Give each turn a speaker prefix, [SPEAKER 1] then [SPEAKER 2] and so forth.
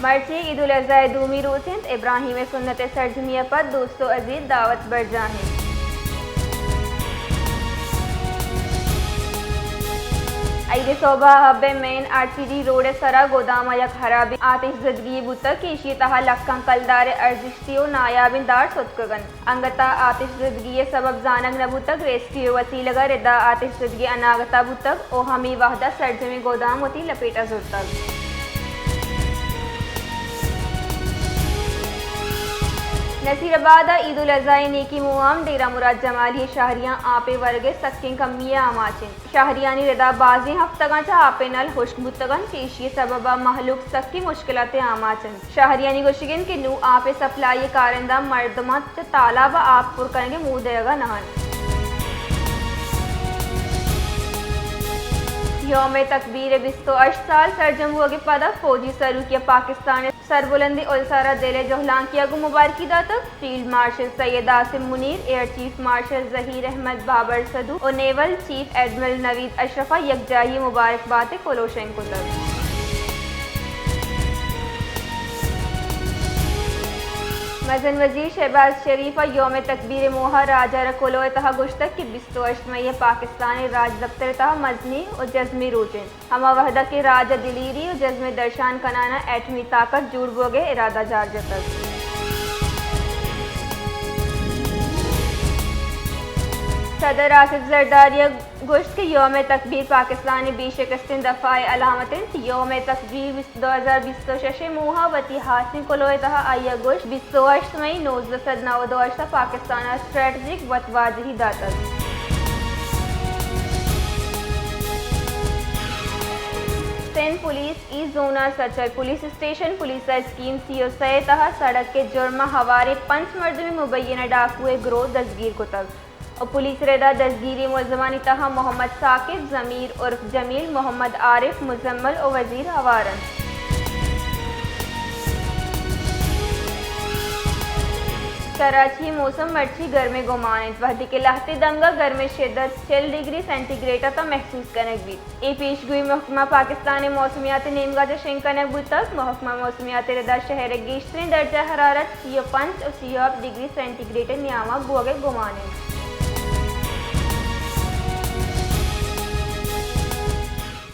[SPEAKER 1] मर्ची ईद उल अज़हा दूमी रूथिंद इब्राहिम सुन्नत सरजमिया पर दोस्तों अजीज दावत बढ़ जाएं। ईद सोबा हब्बे मेन आरसीडी रोड सरा गोदाम यक खराबी आतिश जदगी बुता कीशी तहा लक्कं कलदार अर्जिश्तियो नायाबिन दार सुतकगन अंगता आतिश जदगी सबब जानक नबुतक रेस्क्यू वसीलगा रिदा आतिश जदगी अनागता बुतक ओ हमी वाहदा सरजमी गोदाम होती लपेटा जुर्तक नसीराबाद ईद उल अज़हा नेकी मुआम डेरा मुराद जमाली शहरियां आपे वर्गे सक्किंग कमिया आमाचिन शहरियानी रिदा बाजी हफ्तगांचा आपे नल खुश्क बुतगन पेशी सबबा महलूक सक्की मुश्किलाते आमाचिन शहरियानी गुशिगिन कि नू आपे सप्लाई कारिंदा मर्दमत तालाब आप पुर करेंगे मुंह देगा नहन योम तकबीर 28 साल सरजम हुआ के पदा फौजी सरू किया पाकिस्तान सरबुलंदी उलसारा दिले जोहलान किया गो मुबारकी दातक field marshal Syed Asim Munir air chief marshal Zaheer Ahmed Babar Sidhu और naval chief admiral Naveed Ashraf यकजाही मुबारकबाद कोलोशें को तक मजन वजीर शहबाज शरीफ योम तकबीर मोहा राजा रकोलो तहा गुश्तक की 28 मई पाकिस्तान राज दफ्तर तहा मजनी और जज्मी रूचिन हमा वहदा के राजा दिलीरी और जज्म दर्शान कनाना एटमी ताकत जुड़ बोगे इरादा जार जतक सदर आसिफ जरदारी गोश्त के योम तकबीर पाकिस्तानी 20 शिकस्तिन दफ़ाए अलामतिन योम तकबीर 2026 मुहा वती हासिन कोलोए तहा आया गोश्त 28 मई 1992 पाकिस्तान स्ट्रेटजिक वतवाजही दातक सिंध पुलिस ई जोनर सचल police station police scheme CO सय तहा सड़क के जुर्मा हवारे 5 मर्द में मुबैना डाकुए ग्रोह दस्तगीर को तक और पुलिस रेदा दस्तगीरी मुलजमानी तहा मोहम्मद साकिब ज़मीर उर्फ जमील मोहम्मद आरिफ मुजम्मल और वजीर हवारन कराची मौसम मर्ची गर्मे गुमानित वहदी के लहते दंगा गर्मे शिद्दत 6 डिग्री सेंटीग्रेड तक महसूस कनक भी ए पेशगोई महकमा पाकिस्तान मौसमियात नेमगा जशें कनक बुत तक महकमा मौसमियात रदा शहर गेश्तरीन दर्जा हरारत 5 और 8 डिग्री सेंटीग्रेड न्यामा बुआगे गुमानित